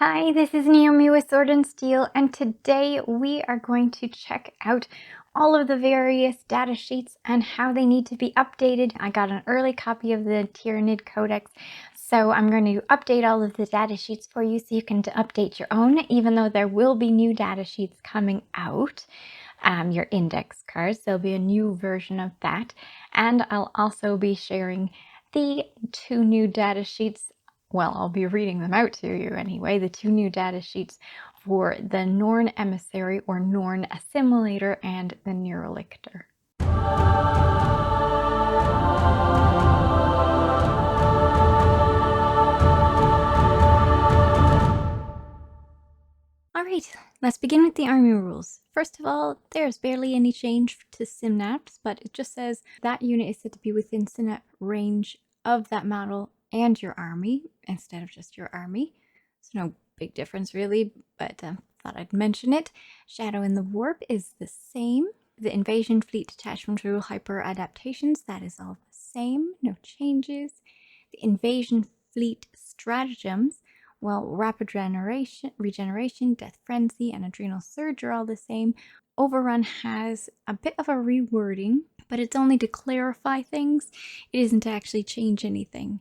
Hi, this is Naomi with Sword and Steel, and today we are going to check out all of the various data sheets and how they need to be updated. I got an early copy of the Tyranid Codex, so I'm going to update all of the data sheets for you so you can update your own, even though there will be new data sheets coming out. Your index cards, there'll be a new version of that, and I'll also be sharing the two new data sheets. Well, I'll be reading them out to you anyway, the two new data sheets for the Norn Emissary or Norn Assimilator and the Neurolictor. Alright, let's begin with the army rules. First of all, there's barely any change to Synapse, but it just says that unit is said to be within Synapse range of that model and your army, instead of just your army. So no big difference really, but thought I'd mention it. Shadow in the Warp is the same. The Invasion Fleet Detachment Rule Hyper Adaptations, that is all the same, no changes. The Invasion Fleet Stratagems, well, Rapid Regeneration, Death Frenzy, and Adrenal Surge are all the same. Overrun has a bit of a rewording, but it's only to clarify things. It isn't to actually change anything.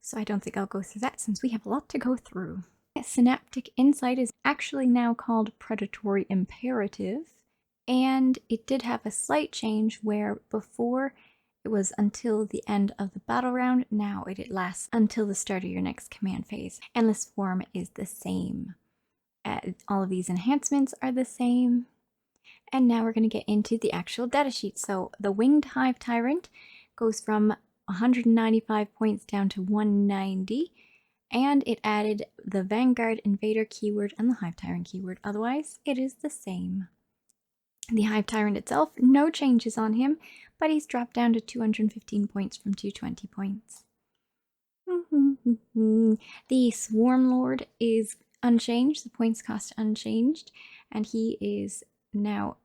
So I don't think I'll go through that since we have a lot to go through. Synaptic Insight is actually now called Predatory Imperative, and it did have a slight change where before it was until the end of the battle round. Now it lasts until the start of your next command phase. Endless Form is the same. All of these enhancements are the same. And now we're going to get into the actual datasheet. So the Winged Hive Tyrant goes from 195 points down to 190. And it added the Vanguard Invader keyword and the Hive Tyrant keyword. Otherwise, it is the same. The Hive Tyrant itself, no changes on him, but he's dropped down to 215 points from 220 points. The Swarm Lord is unchanged, the points cost unchanged, and he is now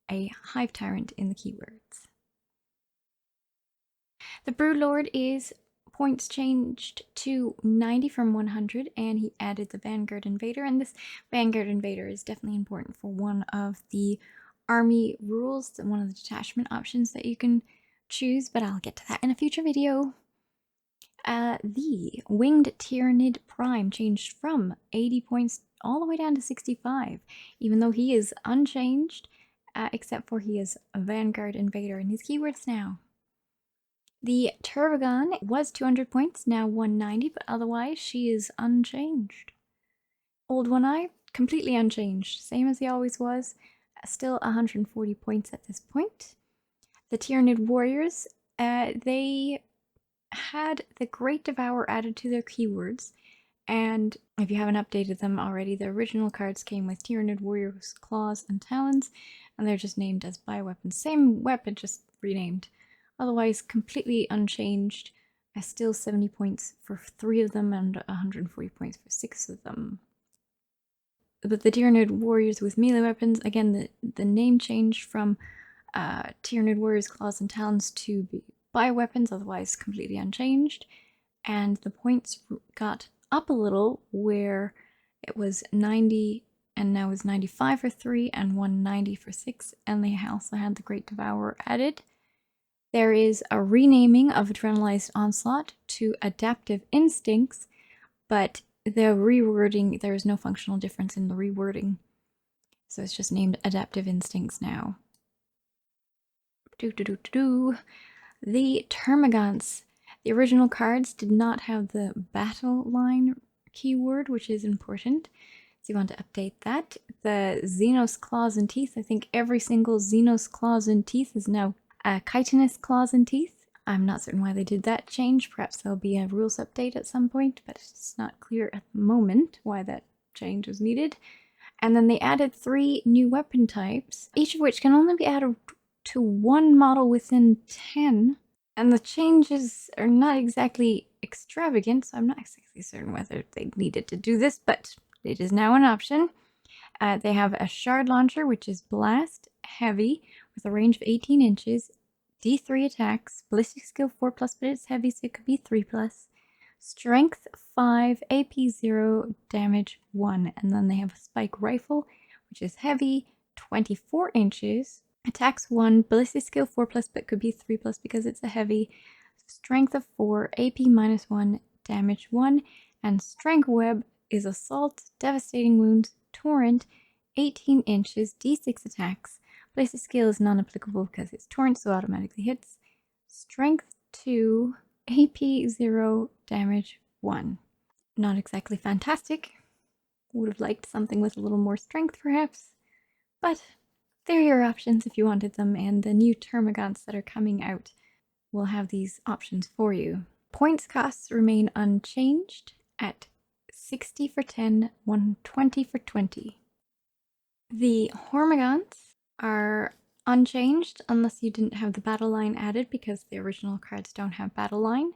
a Hive Tyrant in the keywords. The Brood Lord is points changed to 90 from 100, and he added the Vanguard Invader, and this Vanguard Invader is definitely important for one of the army rules, one of the detachment options that you can choose, but I'll get to that in a future video. The Winged Tyranid Prime changed from 80 points all the way down to 65, even though he is unchanged, except for he is a Vanguard Invader in his keywords now. The Turbogon was 200 points, now 190, but otherwise she is unchanged. Old One Eye, completely unchanged, same as he always was. Still 140 points at this point. The Tyranid Warriors, they had the Great Devour added to their keywords, and if you haven't updated them already, the original cards came with Tyranid Warriors, Claws, and Talons, and they're just named as bioweapons. Same weapon, just renamed. Otherwise, completely unchanged. Still 70 points for 3 of them and 140 points for 6 of them. But the Tyranid Warriors with melee weapons, again, the name changed from Tyranid Warriors, Claws, and Talons to be bioweapons, otherwise completely unchanged. And the points got up a little, where it was 90 and now is 95 for 3 and 190 for 6, and they also had the Great Devourer added. There is a renaming of Adrenalized Onslaught to Adaptive Instincts, but the rewording, there is no functional difference in the rewording. So it's just named Adaptive Instincts now. The Termagants. The original cards did not have the battle line keyword, which is important. So you want to update that. The Xenos Claws and Teeth. I think every single Xenos Claws and Teeth is now Chitinous Claws and Teeth. I'm not certain why they did that change. Perhaps there'll be a rules update at some point, but it's not clear at the moment why that change was needed. And then they added 3 new weapon types, each of which can only be added to 1 model within 10. And the changes are not exactly extravagant, so I'm not exactly certain whether they needed to do this, but it is now an option. They have a Shard Launcher, which is Blast Heavy, with a range of 18 inches, D3 attacks, ballistic skill 4+, but it's heavy, so it could be 3+. Strength 5, AP 0, damage 1. And then they have a spike rifle, which is heavy, 24 inches. Attacks 1, ballistic skill 4+, but could be 3+ because it's a heavy. Strength of 4, AP -1, damage 1. And strength web is assault, devastating wounds, torrent, 18 inches, d6 attacks. Ballistic skill is non-applicable because it's torrent, so automatically hits. Strength 2, AP 0, damage 1. Not exactly fantastic. Would have liked something with a little more strength, perhaps. But they're your options if you wanted them, and the new Termagants that are coming out will have these options for you. Points costs remain unchanged at 60 for 10, 120 for 20. The Hormagaunts are unchanged unless you didn't have the battle line added, because the original cards don't have battle line.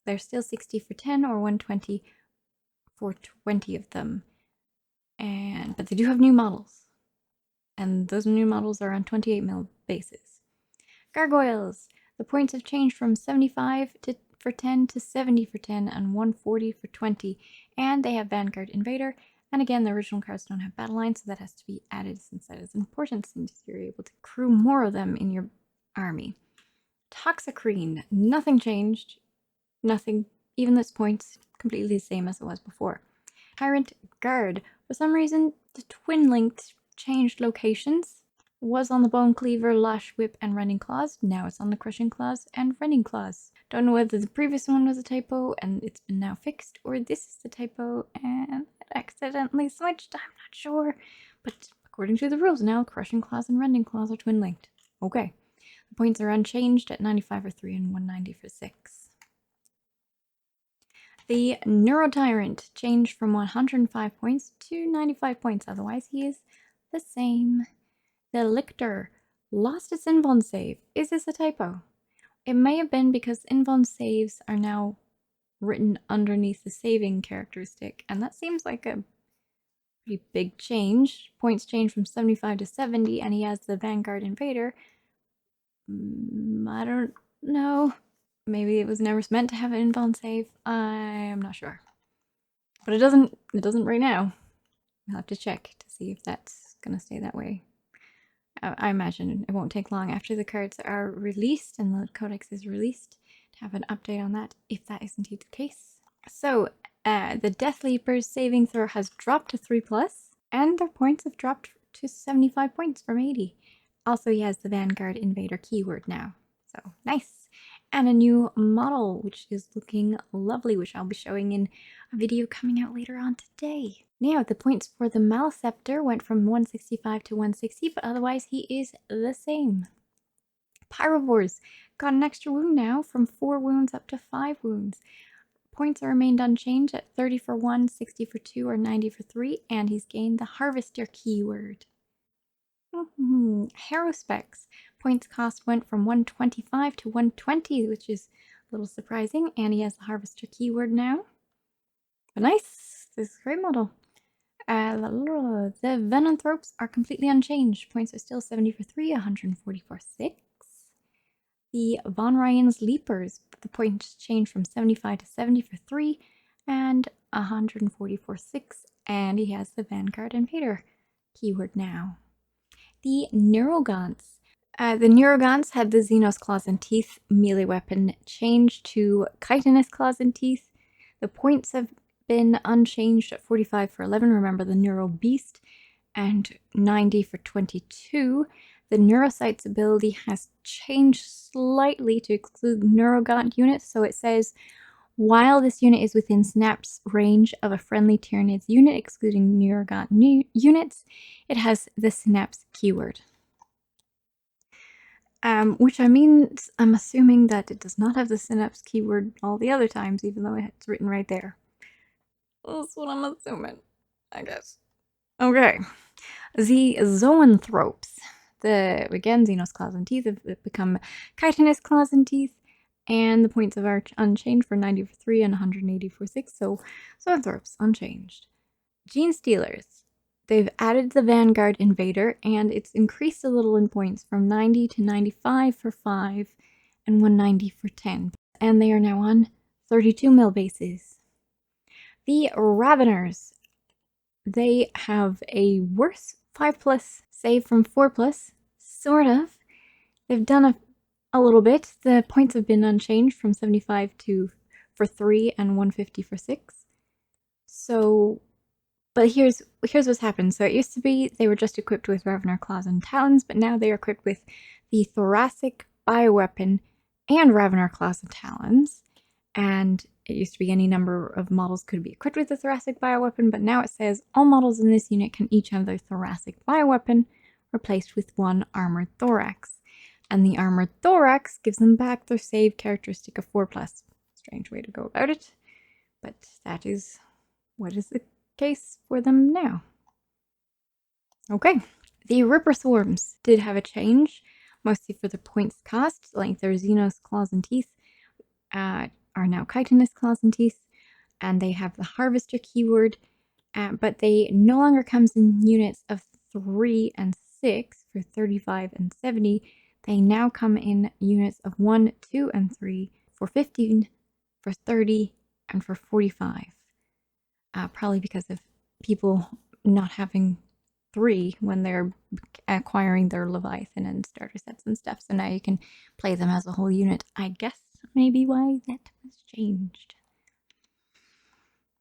They're still 60 for 10 or 120 for 20 of them. But they do have new models. And those new models are on 28mm bases. Gargoyles. The points have changed from 75 for 10 to 70 for 10 and 140 for 20. And they have Vanguard Invader. And again, the original cards don't have battle line, so that has to be added since that is important, since you're able to crew more of them in your army. Toxicrene. Nothing changed. Nothing. Even its points, completely the same as it was before. Tyrant Guard. For some reason, the Twin Linked changed locations. It was on the Bone Cleaver, Lash Whip, and Running Claws. Now it's on the Crushing Claws and Running Claws. Don't know whether the previous one was a typo and it's been now fixed, or this is the typo and it accidentally switched. I'm not sure. But according to the rules now, Crushing Claws and Running Claws are Twin Linked. Okay. The points are unchanged at 95 for 3 and 190 for 6. The Neurotyrant changed from 105 points to 95 points, otherwise he is the same. The Lichter lost its invuln save. Is this a typo? It may have been because invuln saves are now written underneath the saving characteristic, and that seems like a pretty big change. Points change from 75 to 70, and he has the Vanguard Invader. I don't know. Maybe it was never meant to have an invuln save. I'm not sure. But it doesn't right now. I'll have to check to see if that's gonna stay that way. I imagine it won't take long after the cards are released and the codex is released to have an update on that, if that is indeed the case. So, the Death Leapers saving throw has dropped to 3+, and their points have dropped to 75 points from 80. Also, he has the Vanguard Invader keyword now. So, nice. And a new model, which is looking lovely, which I'll be showing in a video coming out later on today. Now, the points for the Malceptor went from 165 to 160, but otherwise he is the same. Pyrovores got an extra wound now, from 4 wounds up to 5 wounds. Points are remained unchanged at 30 for 1, 60 for 2, or 90 for 3, and he's gained the Harvester keyword. Harrowspecs. Points cost went from 125 to 120, which is a little surprising, and he has the Harvester keyword now. But nice. This is a great model. The Venanthropes are completely unchanged. Points are still 70 for 3, 140 for 6. The Von Ryan's Leapers, the points change from 75 to 70 for 3, and 140 for 6, and he has the Vanguard Invader keyword now. The Neurogaunts. The Neurogaunts had the Xenos Claws and Teeth melee weapon changed to Chitinous Claws and Teeth. The points have been unchanged at 45 for 11, remember the Neuro Beast, and 90 for 22. The Neurosights ability has changed slightly to exclude Neurogaunt units, so it says, while this unit is within Synapt's range of a friendly Tyranids unit, excluding Neurogaunt units, it has the Synapse keyword. Which I mean, I'm assuming that it does not have the Synapse keyword all the other times, even though it's written right there. That's what I'm assuming, I guess. Okay. The Zoanthropes. Again, Xenos Claws and Teeth have become Chitinous Claws and Teeth, and the points of Arch unchanged for 90 for 3 and 180 for 6, so Zoanthropes unchanged. Gene Stealers. They've added the Vanguard Invader, and it's increased a little in points from 90 to 95 for 5 and 190 for 10. And they are now on 32 mil bases. The Raveners, they have a worse 5+ save from 4+, sort of. They've done a little bit. The points have been unchanged from 75 for 3 and 150 for 6. So, but here's what's happened. So it used to be they were just equipped with Ravener Claws and Talons, but now they are equipped with the Thoracic Bioweapon and Ravener Claws and Talons. And it used to be any number of models could be equipped with the Thoracic Bioweapon, but now it says all models in this unit can each have their Thoracic Bioweapon replaced with one Armored Thorax. And the Armored Thorax gives them back their save characteristic of 4+. Strange way to go about it, but that is what is the case for them now. Okay, the Ripper Swarms did have a change, mostly for the points cost, like their Xenos Claws and Teeth are now Chitinous Claws and Teeth, and they have the Harvester keyword, but they no longer comes in units of 3 and 6 for 35 and 70. They now come in units of 1, 2, and 3 for 15, for 30, and for 45. Probably because of people not having 3 when they're acquiring their Leviathan and starter sets and stuff. So now you can play them as a whole unit. I guess maybe why that was changed.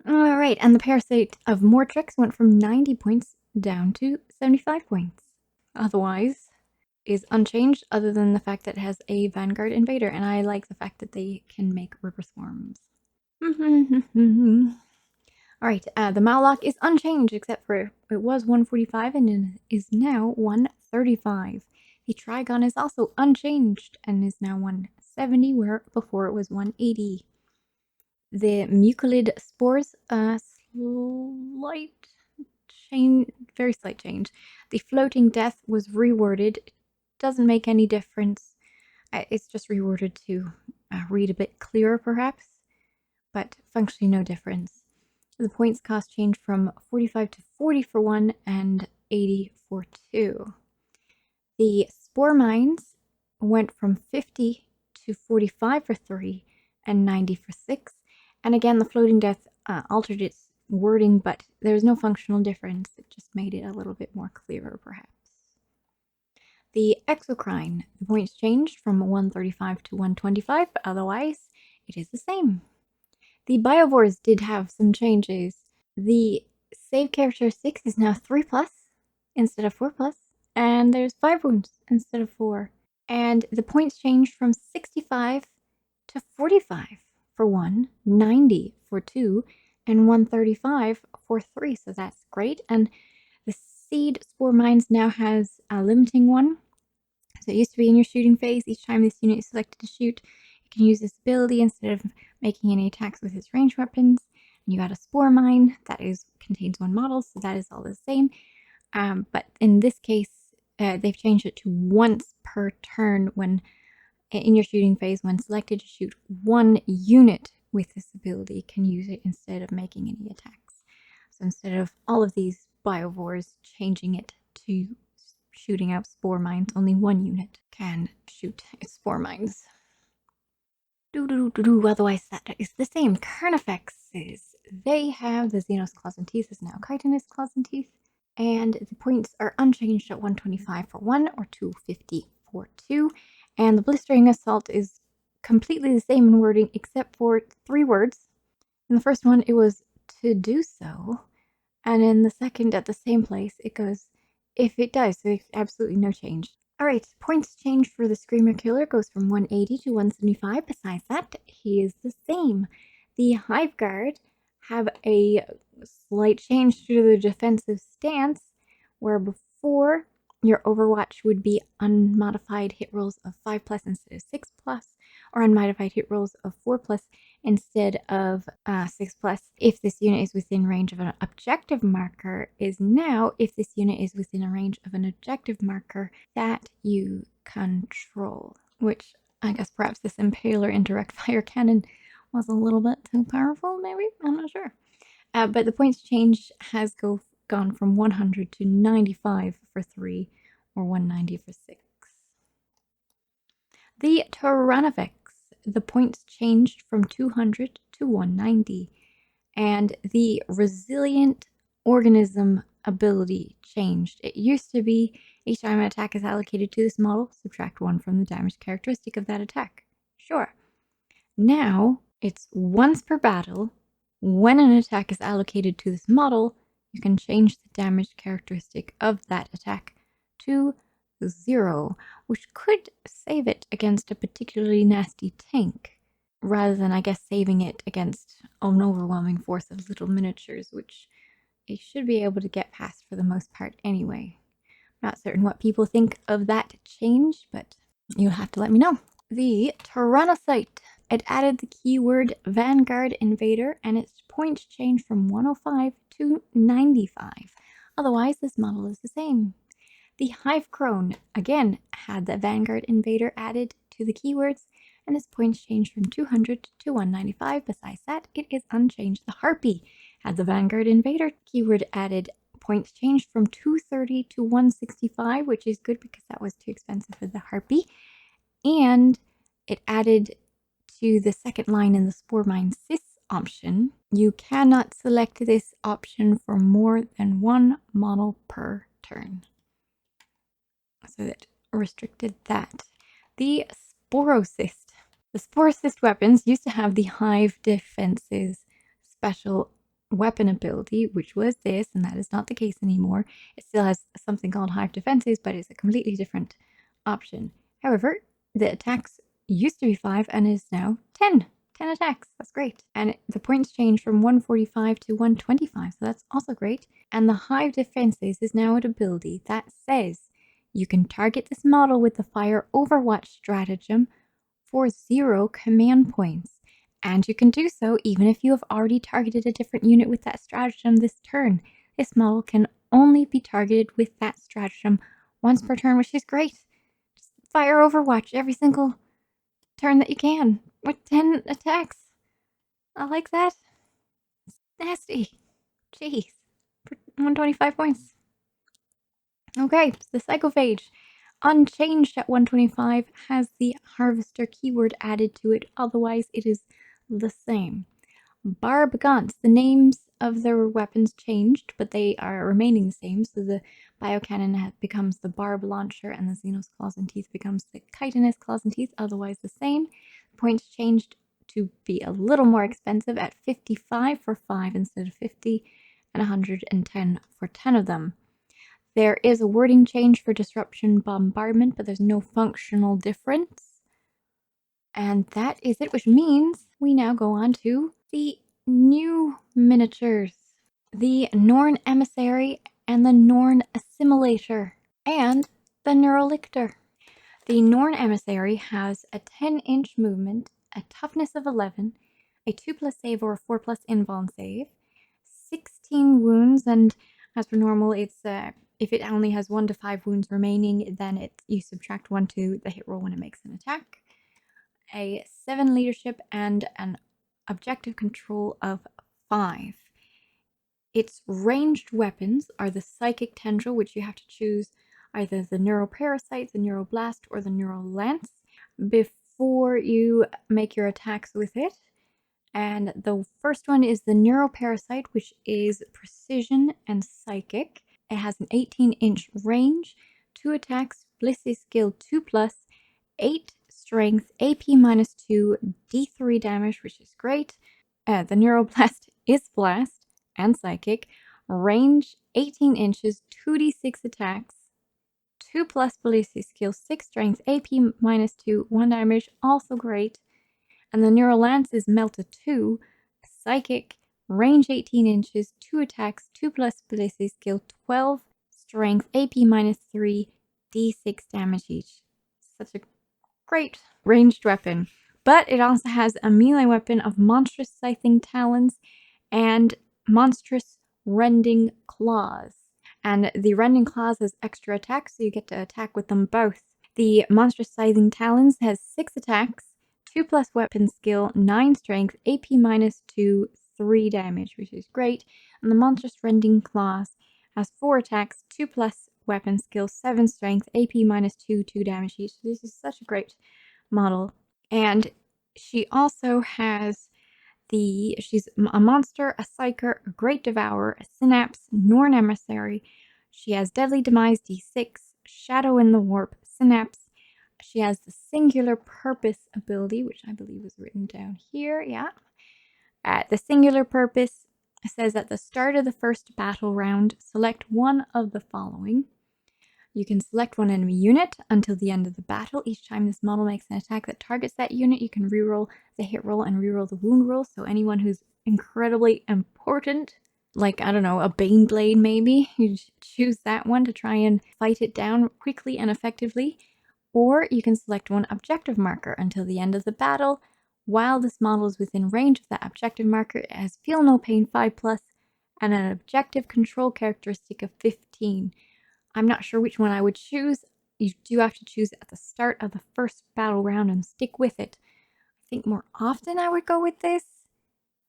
Alright, and the Parasite of Mortrix went from 90 points down to 75 points. Otherwise, is unchanged other than the fact that it has a Vanguard Invader, and I like the fact that they can make Ripper Swarms. Alright, the Malloc is unchanged except for it was 145 and it is now 135. The Trigon is also unchanged and is now 170, where before it was 180. The Mucolid Spores, very slight change. The Floating Death was reworded. Doesn't make any difference. It's just reworded to read a bit clearer, perhaps, but functionally no difference. The points cost changed from 45 to 40 for 1 and 80 for 2. The Spore Mines went from 50 to 45 for 3 and 90 for 6. And again, the Floating Death altered its wording, but there's no functional difference. It just made it a little bit more clearer, perhaps. The Exocrine, the points changed from 135 to 125, but otherwise it is the same. The Biovores did have some changes. The save characteristic is now 3+ instead of 4+, and there's 5 wounds instead of 4. And the points changed from 65 to 45 for 1, 90 for 2, and 135 for 3, so that's great. And the Seed Spore Mines now has a limiting one. So it used to be in your shooting phase. Each time this unit is selected to shoot, you can use this ability instead of making any attacks with its ranged weapons. And you got a Spore Mine that contains 1 model, so that is all the same. But in this case, they've changed it to once per turn when in your shooting phase. When selected to shoot 1 unit with this ability, you can use it instead of making any attacks. So instead of all of these Biovores changing it to shooting out Spore Mines, only 1 unit can shoot its Spore Mines. Otherwise, that is the same. Carnifexes, they have the Xenos Claws and Teeth is now Chitinous Claws and Teeth, and the points are unchanged at 125 for 1 or 250 for 2. And the Blistering Assault is completely the same in wording except for 3 words. In the first one, it was to do so, and in the second, at the same place, it goes if it does. So there's absolutely no change. Alright, points change for the Screamer Killer goes from 180 to 175. Besides that, he is the same. The Hive Guard have a slight change to the defensive stance, where before your Overwatch would be unmodified hit rolls of 5+ instead of 6+, or unmodified hit rolls of 4+ instead of 6+. If this unit is within range of an objective marker, is now if this unit is within a range of an objective marker that you control. Which I guess perhaps this Impaler Indirect Fire Cannon was a little bit too powerful, maybe? I'm not sure. But the points change has gone from 100 to 95 for 3 or 190 for 6. The Terranovics, the points changed from 200 to 190. And the Resilient Organism ability changed. It used to be each time an attack is allocated to this model, subtract 1 from the damage characteristic of that attack. Sure. Now, it's once per battle. When an attack is allocated to this model, you can change the damage characteristic of that attack to 0, which could save it against a particularly nasty tank, rather than, I guess, saving it against an overwhelming force of little miniatures, which it should be able to get past for the most part anyway. Not certain what people think of that change, but you'll have to let me know. The Tyrannocyte. It added the keyword Vanguard Invader, and its points changed from 105 to 95. Otherwise, this model is the same. The Hive Crone, again, had the Vanguard Invader added to the keywords, and its points changed from 200 to 195. Besides that, it is unchanged. The Harpy had the Vanguard Invader keyword added. Points changed from 230 to 165, which is good because that was too expensive for the Harpy. And it added to the second line in the Spore Mine Sys option. You cannot select this option for more than one model per turn. So that restricted that. The Sporosist. The Sporosist weapons used to have the Hive Defenses special weapon ability, which was this, and that is not the case anymore. It still has something called Hive Defenses, but it's a completely different option. However, the attacks used to be 5 and is now 10. 10 attacks. That's great. And the points change from 145 to 125, so that's also great. And the Hive Defenses is now an ability that says you can target this model with the Fire Overwatch stratagem for 0 command points. And you can do so even if you have already targeted a different unit with that stratagem this turn. This model can only be targeted with that stratagem once per turn, which is great. Just fire Overwatch every single turn that you can with 10 attacks. I like that. It's nasty. Jeez. For 125 points. Okay, the Psychophage, unchanged at 125, has the Harvester keyword added to it. Otherwise, it is the same. Barb Guns. The names of their weapons changed, but they are remaining the same. So the Biocannon becomes the Barb Launcher, and the Xenos Claws and Teeth becomes the Chitinous Claws and Teeth. Otherwise the same. Points changed to be a little more expensive at 55 for 5 instead of 50, and 110 for 10 of them. There is a wording change for Disruption Bombardment, but there's no functional difference. And that is it, which means we now go on to the new miniatures. The Norn Emissary and the Norn Assimilator and the Neurolichter. The Norn Emissary has a 10-inch movement, a toughness of 11, a 2+ save or a 4+ invuln save, 16 wounds, and as per normal, it's if it only has 1 to 5 wounds remaining, then you subtract 1 to the hit roll when it makes an attack. A 7 leadership and an objective control of 5. Its ranged weapons are the Psychic Tendril, which you have to choose either the Neuroparasite, the Neuroblast, or the Neurolance before you make your attacks with it. And the first one is the Neuroparasite, which is precision and psychic. It has an 18-inch range, 2 attacks, Blissey skill 2+, 8 strength, AP -2, D3 damage, which is great. The Neuroblast is blast and psychic, range 18 inches, 2d6 attacks, 2+ Blissey skill, 6 strength, AP -2, 1 damage, also great. And the Neurolance is Melta 2, psychic, range 18 inches, 2 attacks, 2+ Blissey skill, 12 strength, AP -3, D6 damage each. Such a great ranged weapon. But it also has a melee weapon of monstrous scything talons and monstrous rending claws. And the rending claws has extra attacks, so you get to attack with them both. The monstrous scything talons has 6 attacks, 2+ weapon skill, 9 strength, AP -2, 3 damage, which is great. And the monstrous rending claws has 4 attacks, 2+ weapon skill, 7 strength, AP -2, 2 damage each. This is such a great model. And She also has she's a monster, a psyker, a great devourer, a synapse, Norn Emissary. She has Deadly Demise D6, Shadow in the Warp, Synapse. She has the Singular Purpose ability, which I believe was written down here. Yeah. The Singular Purpose says at the start of the first battle round, select one of the following. You can select one enemy unit until the end of the battle. Each time this model makes an attack that targets that unit, you can reroll the hit roll and reroll the wound roll. So anyone who's incredibly important, like, I don't know, a Baneblade maybe, you choose that one to try and fight it down quickly and effectively. Or you can select one objective marker until the end of the battle. While this model is within range of that objective marker, it has Feel No Pain 5+, and an objective control characteristic of 15. I'm not sure which one I would choose. You do have to choose at the start of the first battle round and stick with it. I think more often I would go with this,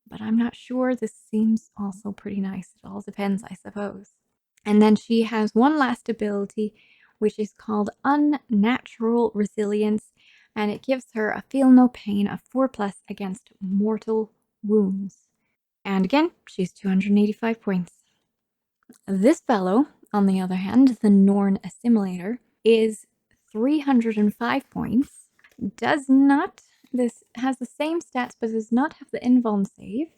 but I'm not sure. This seems also pretty nice. It all depends, I suppose. And then she has one last ability, which is called Unnatural Resilience, and it gives her a Feel No Pain of 4+ against mortal wounds. And again, she's 285 points. This fellow, on the other hand, the Norn Assimilator, is 305 points. Has the same stats, but does not have the invuln save,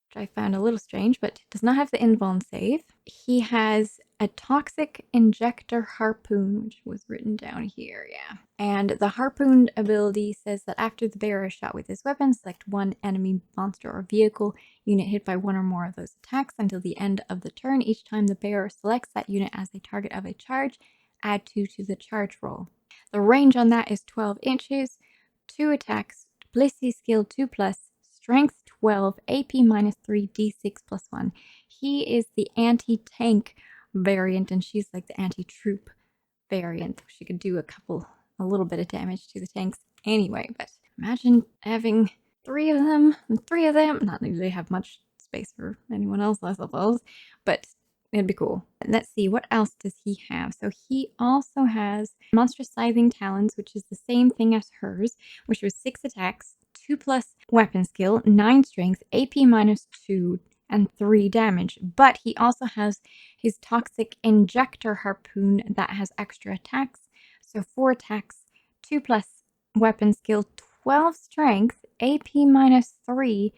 which I found a little strange, but does not have the invuln save. He has a Toxic Injector Harpoon, which was written down here, yeah. And the Harpoon ability says that after the bearer is shot with his weapon, select one enemy monster or vehicle unit hit by one or more of those attacks until the end of the turn. Each time the bearer selects that unit as a target of a charge, add 2 to the charge roll. The range on that is 12 inches, 2 attacks, Blissey skill 2+, strength 12, AP -3, D6 +1. He is the anti-tank variant, and she's like the anti-troop variant. She could do a little bit of damage to the tanks anyway, but imagine having 3 of them and 3 of them. Not that they have much space for anyone else, I suppose, but it'd be cool. Let's see, what else does he have? So he also has Monstrous Scything Talons, which is the same thing as hers, which was 6 attacks, 2+ weapon skill, 9 strength, AP -2, and 3 damage. But he also has his Toxic Injector Harpoon that has extra attacks. So 4 attacks, 2+ weapon skill, 12 strength, AP -3,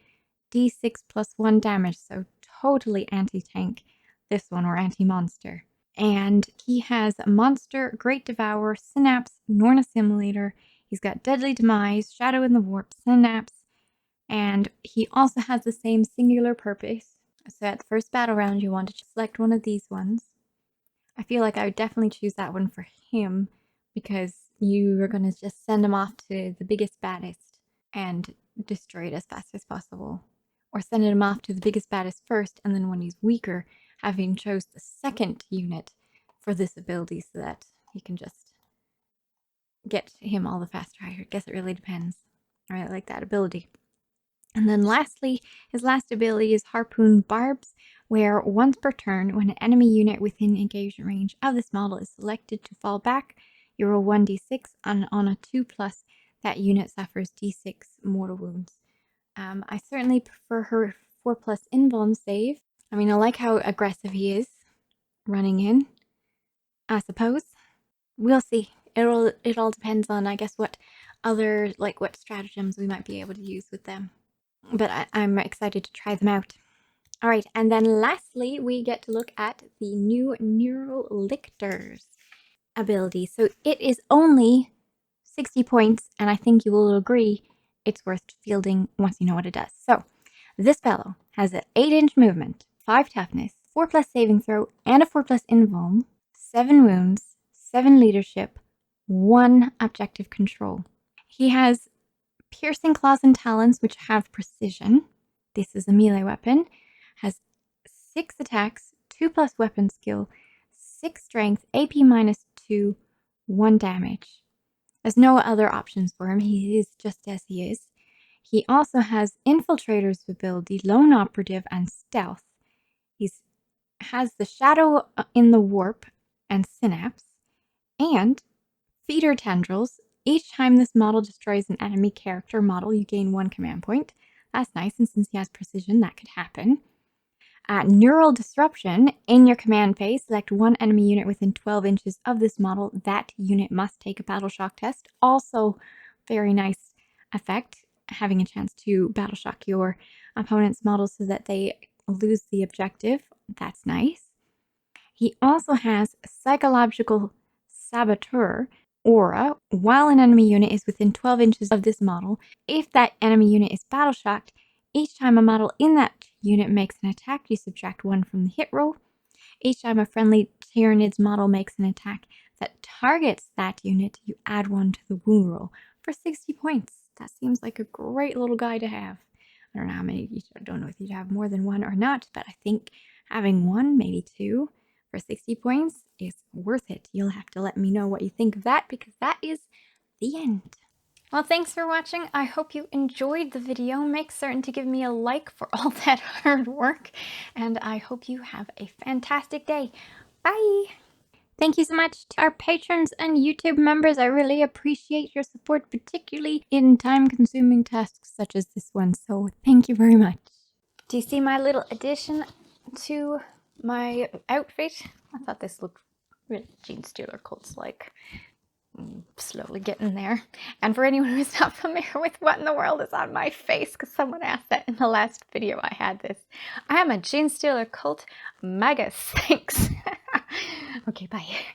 D6 +1 damage. So totally anti-tank, this one, or anti-monster. And he has Monster, Great Devourer, Synapse, Norn Assimilator. He's got Deadly Demise, Shadow in the Warp, Synapse, and he also has the same Singular Purpose. So at the first battle round, you want to select one of these ones. I feel like I would definitely choose that one for him because you are going to just send him off to the biggest, baddest and destroy it as fast as possible. Or send him off to the biggest, baddest first, and then when he's weaker, having chose the second unit for this ability so that you can just get him all the faster. I guess it really depends. I really like that ability. And then lastly, his last ability is Harpoon Barbs, where once per turn, when an enemy unit within engagement range of this model is selected to fall back, you roll 1d6, and on a 2+, that unit suffers d6 mortal wounds. I certainly prefer her 4+ invuln save. I mean, I like how aggressive he is running in, I suppose. We'll see. It all depends on, I guess, what other, what stratagems we might be able to use with them. But I'm excited to try them out. All right, and then lastly, we get to look at the new Neurolichters ability. So it is only 60 points, and I think you will agree it's worth fielding once you know what it does. So this fellow has an 8-inch movement, 5 toughness, 4+ saving throw, and a 4+ invuln, 7 wounds, 7 leadership, 1 objective control. He has Piercing Claws and Talons, which have precision. This is a melee weapon. Has 6 attacks, 2+ weapon skill, 6 strength, AP -2, 1 damage. There's no other options for him. He is just as he is. He also has Infiltrator's ability, Lone Operative, and Stealth. He has the Shadow in the Warp and Synapse, and Feeder Tendrils, Each time this model destroys an enemy character model, you gain 1 command point. That's nice, and since he has precision, that could happen. Neural Disruption. In your command phase, select 1 enemy unit within 12 inches of this model. That unit must take a Battle Shock test. Also, very nice effect, having a chance to Battle Shock your opponent's model so that they lose the objective. That's nice. He also has Psychological Saboteur Aura. While an enemy unit is within 12 inches of this model, if that enemy unit is Battle Shocked, each time a model in that unit makes an attack, you subtract 1 from the hit roll. Each time a friendly Tyranids model makes an attack that targets that unit, you add 1 to the wound roll for 60 points. That seems like a great little guy to have. I don't know how many, I don't know if you'd have more than 1 or not, but I think having 1, maybe 2 for 60 points is worth it. You'll have to let me know what you think of that, because that is the end. Well, thanks for watching. I hope you enjoyed the video. Make certain to give me a like for all that hard work, and I hope you have a fantastic day. Bye! Thank you so much to our patrons and YouTube members. I really appreciate your support, particularly in time-consuming tasks such as this one, so thank you very much. Do you see my little addition to my outfit? I thought this looked really Gene Stealer cults-like. Slowly getting there. And for anyone who's not familiar with what in the world is on my face, because someone asked that in the last video I had this, I am a Gene Stealer cult magus. Thanks. Okay, bye.